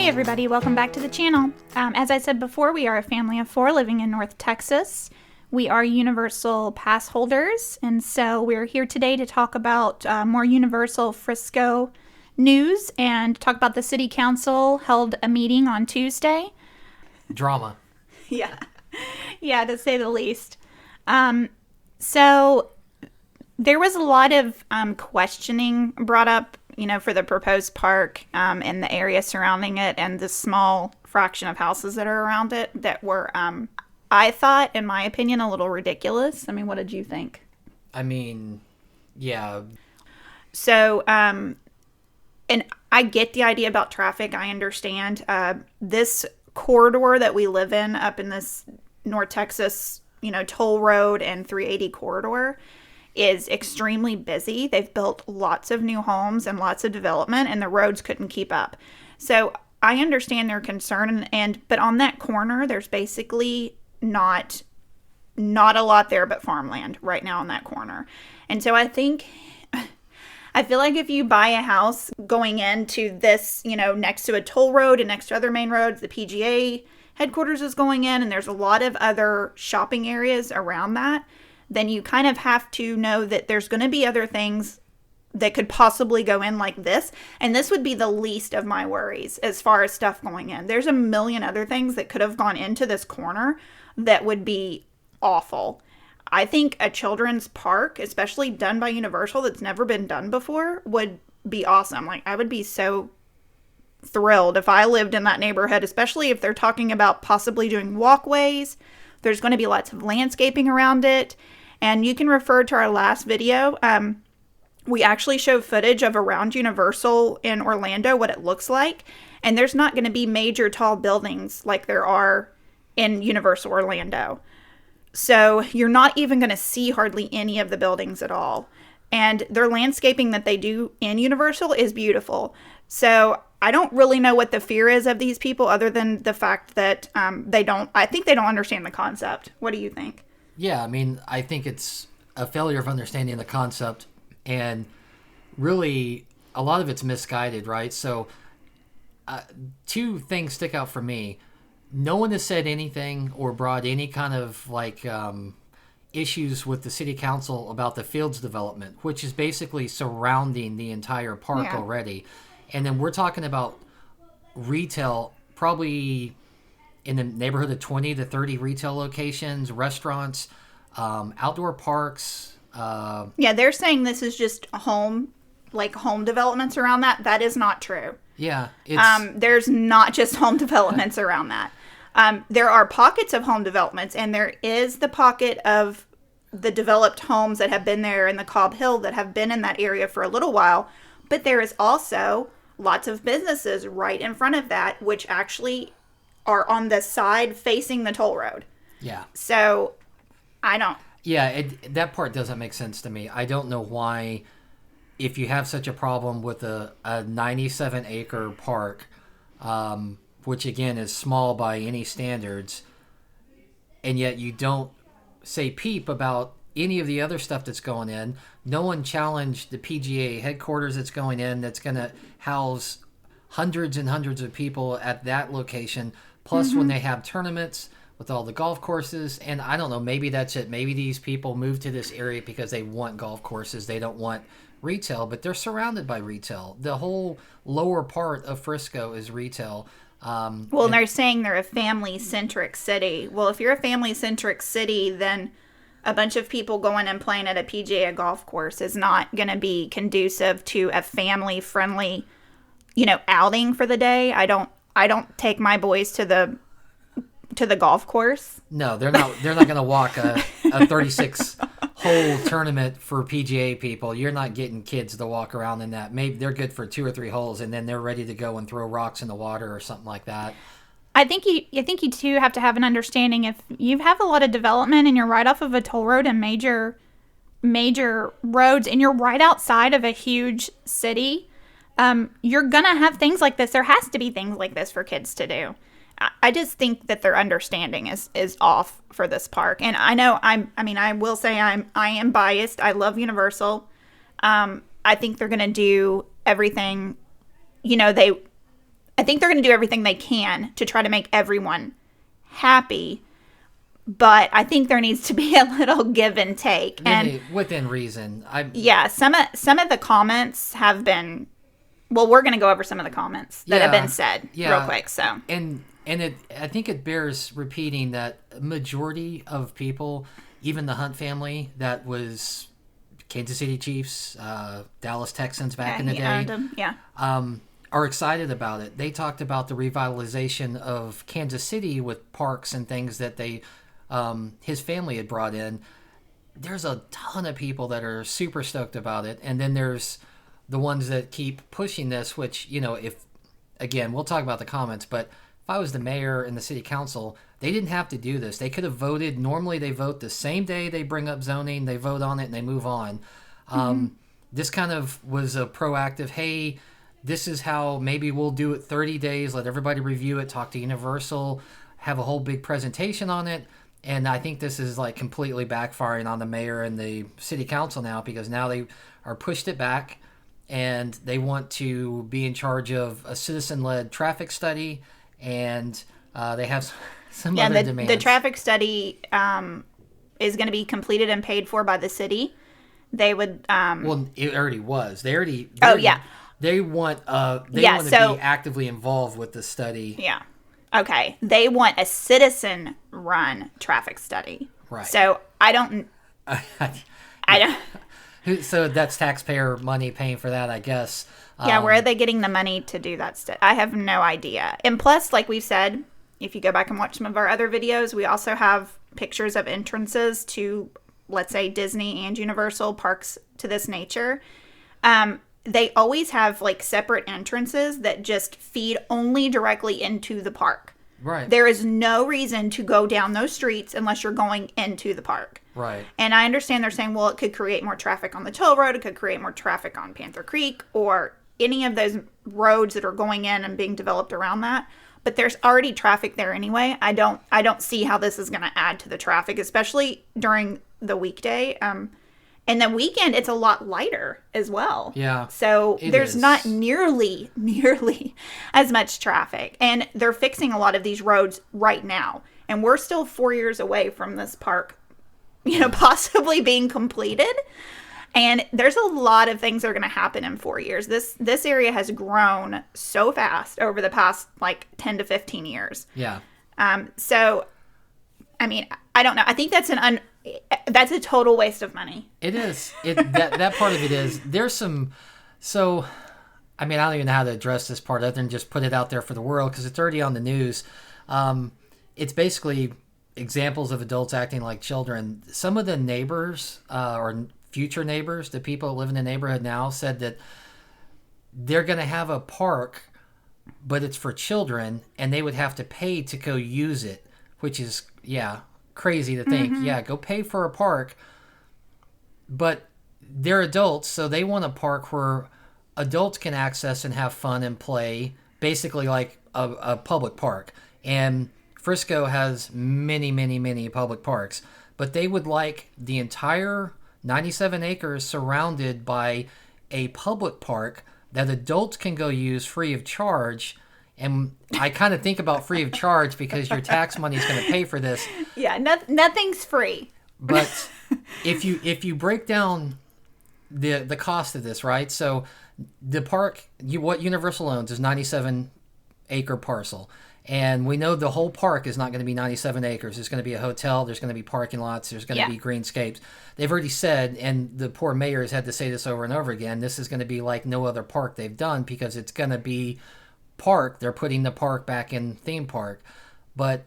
Hey everybody, welcome back to the channel. As I said before, we are a family of 4 living in North Texas. We are Universal pass holders, and so we're here today to talk about more Universal Frisco news and talk about the City Council held a meeting on Tuesday. Drama. Yeah, to say the least. So there was a lot of questioning brought up, for the proposed park and the area surrounding it and the small fraction of houses that are around it that were, I thought, in my opinion, a little ridiculous. I mean, what did you think? Yeah. So, and I get the idea about traffic. I understand. This corridor that we live in up in this North Texas, toll road and 380 corridor is extremely busy. They've built lots of new homes and lots of development, and the roads couldn't keep up. So I understand their concern, but on that corner, there's basically not a lot there but farmland right now on that corner. And so I feel like if you buy a house going into this, next to a toll road and next to other main roads, the PGA headquarters is going in, and there's a lot of other shopping areas around that, then you kind of have to know that there's going to be other things that could possibly go in like this. And this would be the least of my worries as far as stuff going in. There's a million other things that could have gone into this corner that would be awful. I think a children's park, especially done by Universal, that's never been done before, would be awesome. Like, I would be so thrilled if I lived in that neighborhood, especially if they're talking about possibly doing walkways. There's going to be lots of landscaping around it. And you can refer to our last video. We actually show footage of around Universal in Orlando, what it looks like. And there's not going to be major tall buildings like there are in Universal Orlando. So you're not even going to see hardly any of the buildings at all. And their landscaping that they do in Universal is beautiful. So I don't really know what the fear is of these people other than the fact that I think they don't understand the concept. What do you think? Yeah, I think it's a failure of understanding the concept, and really a lot of it's misguided, right? So two things stick out for me. No one has said anything or brought any kind of issues with the city council about the fields development, which is basically surrounding the entire park already. And then we're talking about retail, probably in the neighborhood of 20 to 30 retail locations, restaurants, outdoor parks. They're saying this is just home developments around that. That is not true. Yeah. There's not just home developments around that. There are pockets of home developments, and there is the pocket of the developed homes that have been there in the Cobb Hill that have been in that area for a little while. But there is also lots of businesses right in front of that, which actually are on the side facing the toll road. Yeah. So I don't. Yeah, that part doesn't make sense to me. I don't know why, if you have such a problem with a 97-acre park, which again is small by any standards, and yet you don't say peep about any of the other stuff that's going in. No one challenged the PGA headquarters that's going in, that's going to house hundreds and hundreds of people at that location. Plus, when they have tournaments with all the golf courses, and I don't know, maybe that's it. Maybe these people move to this area because they want golf courses. They don't want retail, but they're surrounded by retail. The whole lower part of Frisco is retail. Well, they're saying they're a family-centric city. Well, if you're a family-centric city, then a bunch of people going and playing at a PGA golf course is not going to be conducive to a family-friendly, outing for the day. I don't take my boys to the golf course. No, they're not going to walk a 36-hole tournament for PGA people. You're not getting kids to walk around in that. Maybe they're good for 2 or 3 holes, and then they're ready to go and throw rocks in the water or something like that. I think you too have to have an understanding. If you have a lot of development and you're right off of a toll road and major roads, and you're right outside of a huge city, you're gonna have things like this. There has to be things like this for kids to do. I just think that their understanding is off for this park. And I know I will say I am biased. I love Universal. I think they're gonna do everything. I think they're going to do everything they can to try to make everyone happy. But I think there needs to be a little give and take. And within reason. Yeah, some of the comments have been, well, we're going to go over some of the comments that have been said real quick. So and I think it bears repeating that a majority of people, even the Hunt family, that was Kansas City Chiefs, Dallas Texans back in the day, are excited about it. They talked about the revitalization of Kansas City with parks and things that his family had brought in. There's a ton of people that are super stoked about it. And then there's the ones that keep pushing this, which, again, we'll talk about the comments, but if I was the mayor and the city council, they didn't have to do this. They could have voted. Normally they vote the same day they bring up zoning, they vote on it and they move on. This kind of was a proactive, hey, this is how maybe we'll do it 30 days, let everybody review it, talk to Universal, have a whole big presentation on it. And I think this is like completely backfiring on the mayor and the city council now, because now they are pushed it back and they want to be in charge of a citizen-led traffic study, and they have some other demands. The traffic study is going to be completed and paid for by the city. They would. Well, it already was. They already. They want. They want to be actively involved with the study. Yeah. Okay. They want a citizen-run traffic study. Right. So I don't. I don't. So that's taxpayer money paying for that, I guess. Yeah, where are they getting the money to do that stuff? I have no idea. And plus, like we've said, if you go back and watch some of our other videos, we also have pictures of entrances to, let's say, Disney and Universal parks to this nature. They always have like separate entrances that just feed only directly into the park. Right. There is no reason to go down those streets unless you're going into the park. Right. And I understand they're saying, well, it could create more traffic on the toll road. It could create more traffic on Panther Creek or any of those roads that are going in and being developed around that. But there's already traffic there anyway. I don't see how this is going to add to the traffic, especially during the weekday. And the weekend, it's a lot lighter as well. Yeah. So there's not nearly as much traffic. And they're fixing a lot of these roads right now. And we're still 4 years away from this park, possibly being completed. And there's a lot of things that are going to happen in 4 years. This area has grown so fast over the past, 10 to 15 years. Yeah. So, I mean, I don't know. I think that's that's a total waste of money. It is. That part of it is. There's some. So, I mean, I don't even know how to address this part other than just put it out there for the world because it's already on the news. It's basically examples of adults acting like children. Some of the neighbors or future neighbors, the people that live in the neighborhood now, said that they're going to have a park, but it's for children, and they would have to pay to go use it, which is, crazy to think. Mm-hmm. Yeah, go pay for a park, but they're adults, so they want a park where adults can access and have fun and play, basically like a public park. And Frisco has many, many, many public parks, but they would like the entire 97 acres surrounded by a public park that adults can go use free of charge. And I kind of think about free of charge because your tax money is going to pay for this. Yeah, nothing's free. But if you break down the cost of this, right? So the park, what Universal owns is 97 acre parcel. And we know the whole park is not going to be 97 acres. There's going to be a hotel. There's going to be parking lots. There's going to be greenscapes. They've already said, and the poor mayor has had to say this over and over again, this is going to be like no other park they've done because it's going to be park. They're putting the park back in theme park. But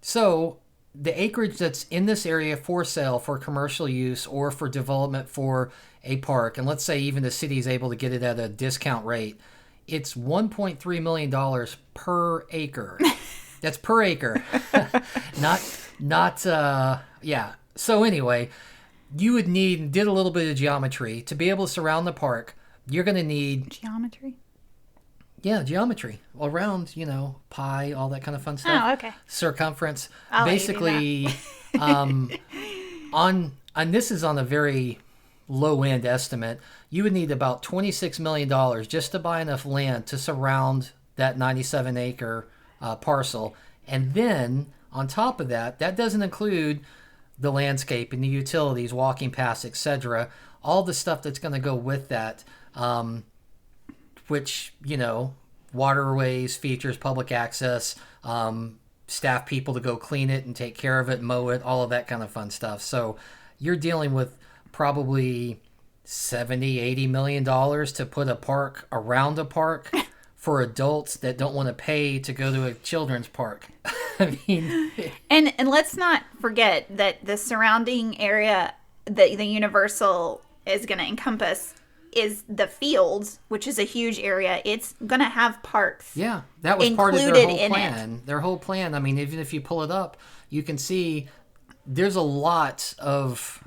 so the acreage that's in this area for sale for commercial use or for development for a park, and let's say even the city is able to get it at a discount rate, it's $1.3 million per acre. That's per acre. Yeah. So anyway, you would did a little bit of geometry. To be able to surround the park, you're going to need... Geometry? Yeah, geometry. Around, pi, all that kind of fun stuff. Oh, okay. Circumference. I'll Basically, and this is on a very low-end estimate, you would need about $26 million just to buy enough land to surround that 97 acre parcel. And then on top of that, that doesn't include the landscape and the utilities, walking paths, etc. All the stuff that's going to go with that, which, waterways, features, public access, staff people to go clean it and take care of it, mow it, all of that kind of fun stuff. So you're dealing with probably $70-80 million to put a park around a park for adults that don't want to pay to go to a children's park. I mean, and let's not forget that the surrounding area that the Universal is going to encompass is the fields, which is a huge area. It's going to have parks. Yeah, that was part of their whole plan. Their whole plan. I mean, even if you pull it up, you can see there's a lot of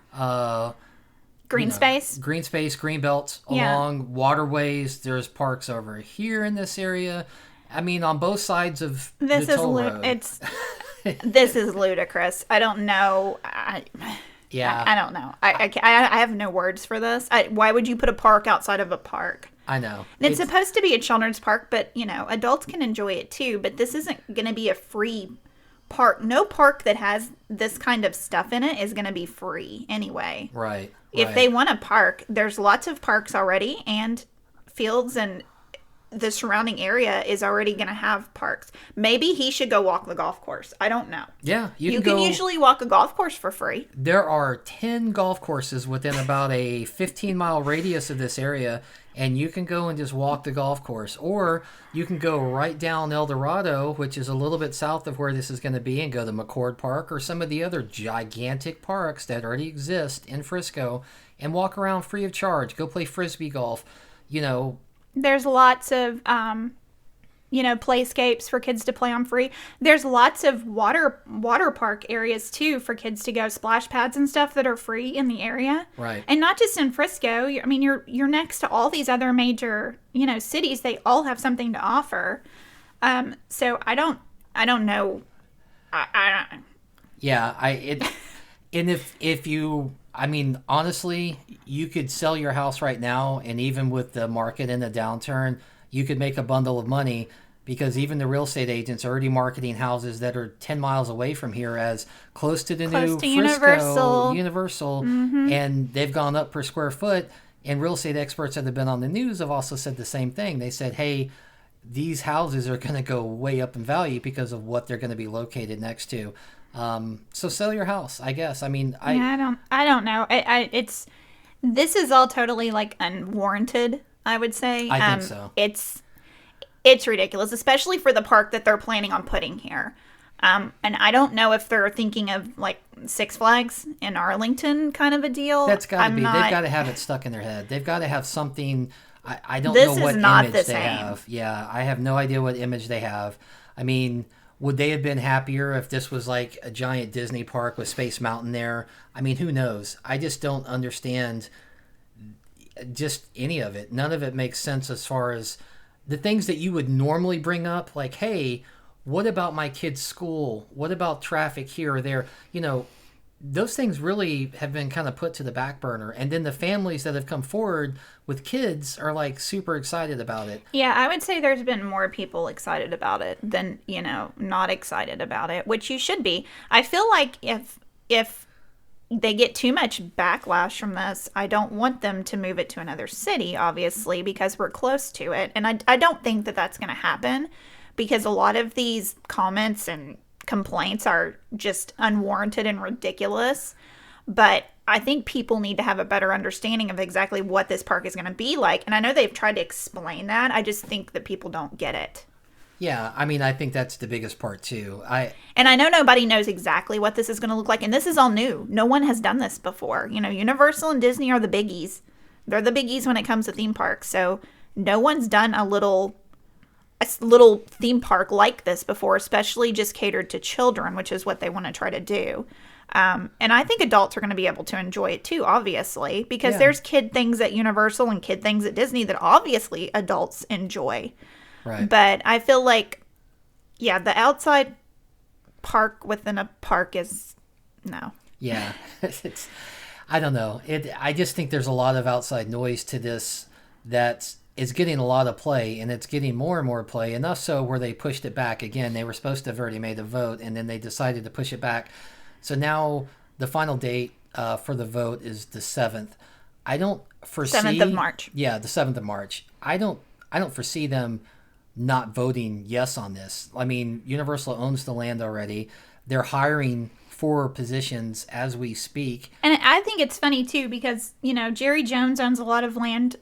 green space, green belts along waterways. There's parks over here in this area. I mean, on both sides of the toll road. This is ludicrous. I don't know. I don't know. I have no words for this. Why would you put a park outside of a park? I know. It's supposed to be a children's park, but, adults can enjoy it too. But this isn't going to be a free park. No park that has this kind of stuff in it is going to be free anyway. Right. If they want a park, there's lots of parks already, and fields and the surrounding area is already going to have parks. Maybe he should go walk the golf course. I don't know. Yeah, you can usually walk a golf course for free. There are 10 golf courses within about a 15-mile radius of this area, and you can go and just walk the golf course. Or you can go right down El Dorado, which is a little bit south of where this is going to be, and go to McCord Park or some of the other gigantic parks that already exist in Frisco and walk around free of charge. Go play Frisbee golf, There's lots of, playscapes for kids to play on free. There's lots of water park areas, too, for kids to go. Splash pads and stuff that are free in the area. Right. And not just in Frisco. I mean, you're next to all these other major, cities. They all have something to offer. So I don't know. Yeah, and if you... I mean, honestly, you could sell your house right now, and even with the market in the downturn, you could make a bundle of money, because even the real estate agents are already marketing houses that are 10 miles away from here as close to the new Frisco Universal, and they've gone up per square foot. And real estate experts that have been on the news have also said the same thing. They said, hey, these houses are going to go way up in value because of what they're going to be located next to. So sell your house, I guess. I mean, I don't know. This is all totally unwarranted, I would say. I think so. It's ridiculous, especially for the park that they're planning on putting here. And I don't know if they're thinking of Six Flags in Arlington kind of a deal. That's got to be. They've got to have it stuck in their head. They've got to have something. I don't know what image they have. Yeah, I have no idea what image they have. I mean, would they have been happier if this was like a giant Disney park with Space Mountain there? I mean, who knows? I just don't understand just any of it. None of it makes sense as far as the things that you would normally bring up, like, hey, what about my kid's school? What about traffic here or there? Those things really have been kind of put to the back burner. And then the families that have come forward with kids are super excited about it. Yeah, I would say there's been more people excited about it than, not excited about it, which you should be. I feel like if they get too much backlash from this, I don't want them to move it to another city, obviously, because we're close to it. And I don't think that that's going to happen, because a lot of these comments and complaints are just unwarranted and ridiculous. But I think people need to have a better understanding of exactly what this park is going to be like. And I know they've tried to explain that. I just think that people don't get it. Yeah, I mean, I think that's the biggest part too. And I know nobody knows exactly what this is going to look like. And this is all new. No one has done this before. Universal and Disney are the biggies. They're the biggies when it comes to theme parks. So no one's done a little theme park like this before, especially just catered to children, which is what they want to try to do. And I think adults are going to be able to enjoy it too, obviously, because there's kid things at Universal and kid things at Disney that obviously adults enjoy. Right. But I feel like, the outside park within a park is no. Yeah. I don't know. I just think there's a lot of outside noise to this that is getting a lot of play, and it's getting more and more play, enough so where they pushed it back again. They were supposed to have already made a vote, and then they decided to push it back. So now the final date for the vote is the 7th. I don't foresee 7th of March. Yeah, the 7th of March. I don't foresee them not voting yes on this. I mean, Universal owns the land already. They're hiring 4 positions as we speak. And I think it's funny too because, Jerry Jones owns a lot of land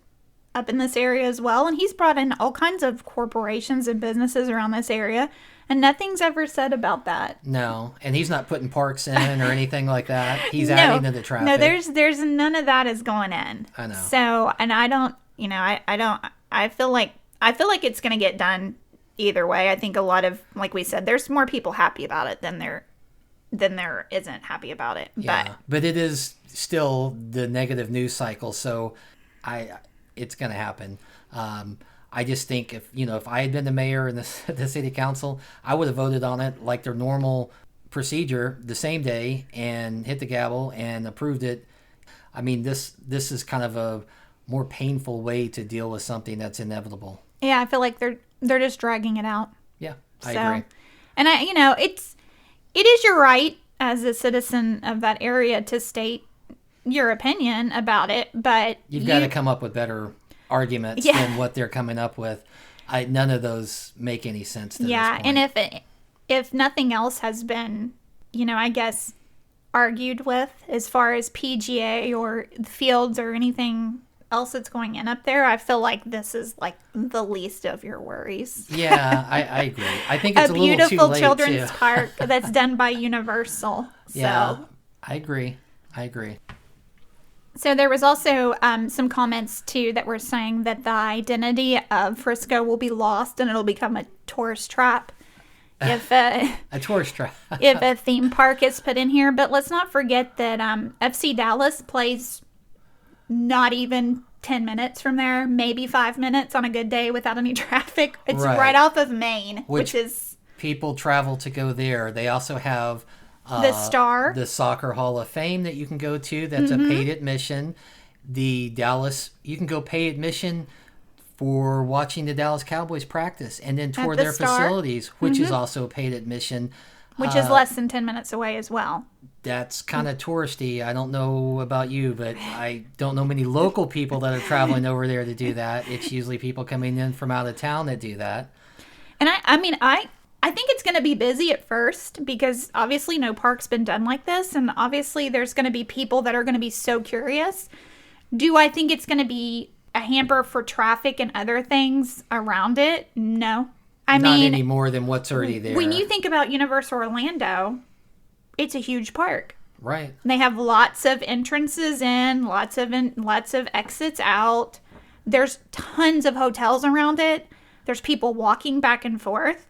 up in this area as well, and he's brought in all kinds of corporations and businesses around this area, and nothing's ever said about that. No, and he's not putting parks in or anything like that. He's adding to the traffic. No, there's none of that is going in. I know. So, and I don't, I feel like it's going to get done either way. I think a lot of, like we said, there's more people happy about it than there isn't happy about it. Yeah, but it is still the negative news cycle, so it's going to happen. I just think if I had been the mayor and the city council, I would have voted on it like their normal procedure the same day and hit the gavel and approved it. I mean, this is kind of a more painful way to deal with something that's inevitable. Yeah, I feel like they're just dragging it out. Yeah, I agree. And it is your right as a citizen of that area to state your opinion about it, but you've got to come up with better arguments than what they're coming up with. None of those make any sense to this point. And if nothing else has been, I guess, argued with as far as PGA or fields or anything else that's going in up there, I feel like this is like the least of your worries. Yeah, I agree. I think it's a little too late. A beautiful children's park that's done by Universal. Yeah, I agree. So there was also some comments, too, that were saying that the identity of Frisco will be lost and it'll become a tourist trap if a tourist trap if a theme park is put in here. But let's not forget that FC Dallas plays not even 10 minutes from there, maybe 5 minutes on a good day without any traffic. It's right off of Main, which is... People travel to go there. They also have... the Star. The Soccer Hall of Fame that you can go to. That's a paid admission. The Dallas, you can go pay admission for watching the Dallas Cowboys practice and then tour their facilities, which is also a paid admission. Which is less than 10 minutes away as well. That's kind of touristy. I don't know about you, but I don't know many local people that are traveling over there to do that. It's usually people coming in from out of town that do that. And I think it's going to be busy at first because obviously no park's been done like this. And obviously there's going to be people that are going to be so curious. Do I think it's going to be a hamper for traffic and other things around it? No. Not any more than what's already there. When you think about Universal Orlando, it's a huge park. Right. They have lots of entrances in, lots of exits out. There's tons of hotels around it. There's people walking back and forth.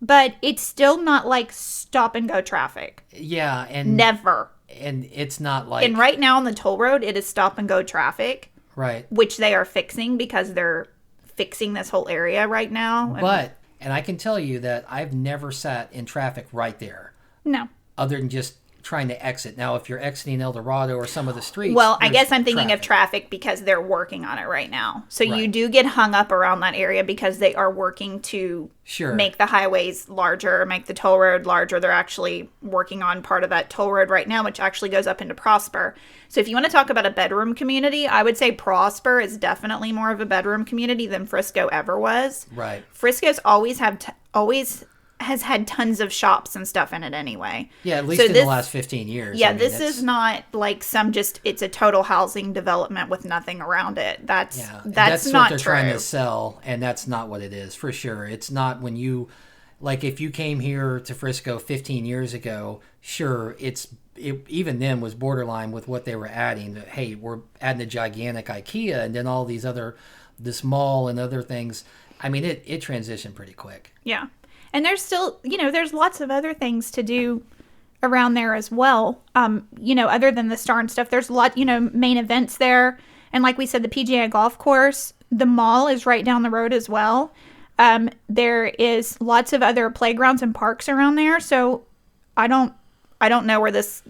But it's still not like stop and go traffic. Yeah, and never. And it's not like... And right now on the toll road, it is stop and go traffic. Right. Which they are fixing because they're fixing this whole area right now. And I can tell you that I've never sat in traffic right there. No. Other than just trying to exit. Now, if you're exiting El Dorado or some of the streets... Well, I guess I'm thinking of traffic because they're working on it right now. So you do get hung up around that area because they are working to make the highways larger, make the toll road larger. They're actually working on part of that toll road right now, which actually goes up into Prosper. So if you want to talk about a bedroom community, I would say Prosper is definitely more of a bedroom community than Frisco ever was. Right. Frisco's always has had tons of shops and stuff in it anyway. Yeah, at least in the last 15 years. Yeah, this is not like it's a total housing development with nothing around it. That's not what they're true. Trying to sell, and that's not what it is, for sure. It's not when you, like if you came here to Frisco 15 years ago, sure, it even then was borderline with what they were adding. Hey, we're adding a gigantic IKEA and then all these this mall and other things. I mean, it transitioned pretty quick. Yeah. And there's still, there's lots of other things to do around there as well. Other than the Star and stuff, there's a lot, main events there. And like we said, the PGA golf course, the mall is right down the road as well. There is lots of other playgrounds and parks around there. So I don't know where this,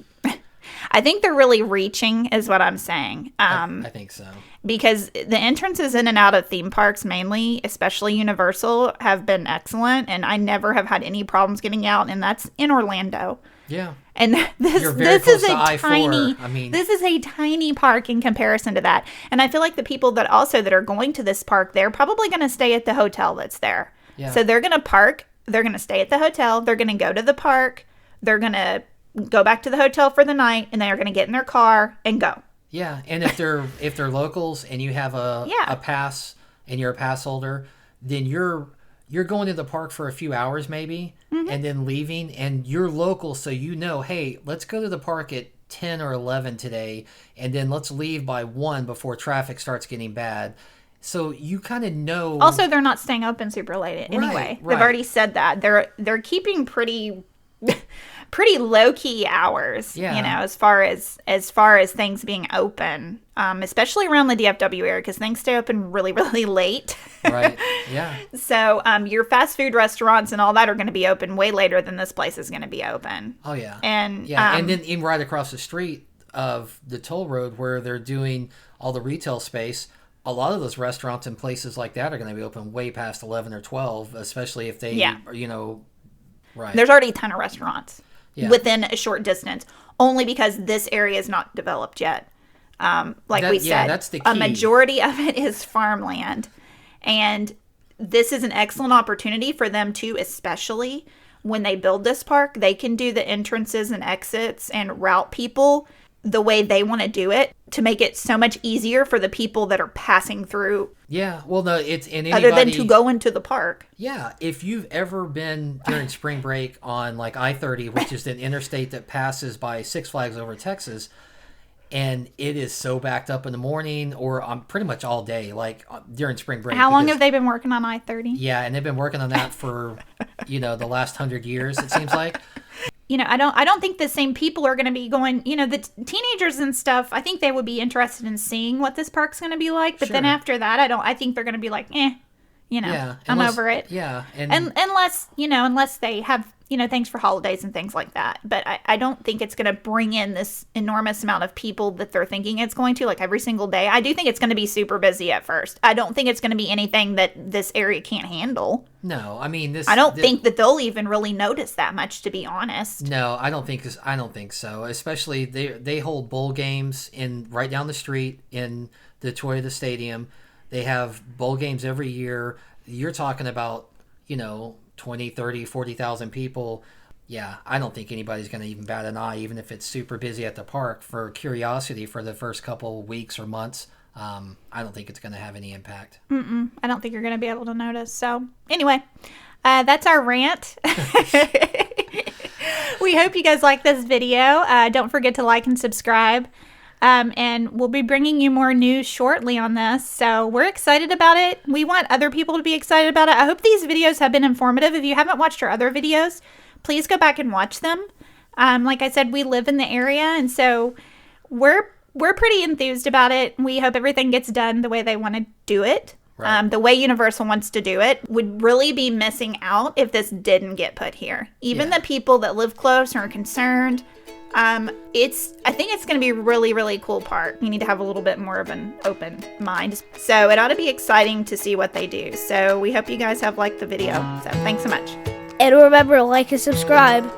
I think they're really reaching, is what I'm saying. I think so. Because the entrances in and out of theme parks, mainly, especially Universal, have been excellent, and I never have had any problems getting out, and that's in Orlando. Yeah. And this is a tiny, this is a tiny park in comparison to that. And I feel like the people that are going to this park, they're probably going to stay at the hotel that's there. Yeah. So they're going to park, they're going to stay at the hotel, they're going to go to the park, they're going to go back to the hotel for the night, and they're going to get in their car and go. Yeah, and if they're locals and you have a pass and you're a pass holder, then you're going to the park for a few hours maybe, and then leaving, and you're local, so you know, hey, let's go to the park at 10 or 11 today, and then let's leave by 1 before traffic starts getting bad. So you kind of know. Also, they're not staying open super late anyway. Right. They've already said that. They're keeping pretty low key hours, as far as things being open, especially around the DFW area, because things stay open really, really late. Right. Yeah. So your fast food restaurants and all that are going to be open way later than this place is going to be open. Oh yeah. And and then even right across the street of the toll road where they're doing all the retail space, a lot of those restaurants and places like that are going to be open way past 11 or 12, especially if they, right. There's already a ton of restaurants within a short distance, only because this area is not developed yet. We said, that's the key. A majority of it is farmland. And this is an excellent opportunity for them to, especially when they build this park, they can do the entrances and exits and route people the way they want to do it to make it so much easier for the people that are passing through. Yeah, well, no, it's in anybody, other than to go into the park. Yeah, if you've ever been during spring break on like I-30, which is an interstate that passes by Six Flags over Texas, and it is so backed up in the morning or pretty much all day, like during spring break. How long have they been working on I-30? Yeah, and they've been working on that for, the last 100 years, it seems like. I don't think the same people are going to be going, the teenagers and stuff. I think they would be interested in seeing what this park's going to be like. But then after that, I think they're going to be like, I'm over it. Yeah. And unless they have, things for holidays and things like that. But I don't think it's going to bring in this enormous amount of people that they're thinking it's going to, like every single day. I do think it's going to be super busy at first. I don't think it's going to be anything that this area can't handle. No, I mean I don't think that they'll even really notice that much, to be honest. No, I don't think so. Especially they hold bowl games right down the street in the Toyota Stadium. They have bowl games every year. You're talking about 20, 30, 40,000 people. Yeah, I don't think anybody's going to even bat an eye, even if it's super busy at the park, for curiosity for the first couple weeks or months. I don't think it's going to have any impact. I don't think you're going to be able to notice. So anyway, that's our rant. We hope you guys like this video. Don't forget to like and subscribe. And we'll be bringing you more news shortly on this. So we're excited about it. We want other people to be excited about it. I hope these videos have been informative. If you haven't watched our other videos, please go back and watch them. Like I said, we live in the area, and so we're pretty enthused about it. We hope everything gets done the way they want to do it. Right. The way Universal wants to do it. Would really be missing out if this didn't get put here. Even the people that live close are concerned. I think it's going to be a really, really cool park. You need to have a little bit more of an open mind. So it ought to be exciting to see what they do. So we hope you guys have liked the video. So thanks so much. And remember, like and subscribe.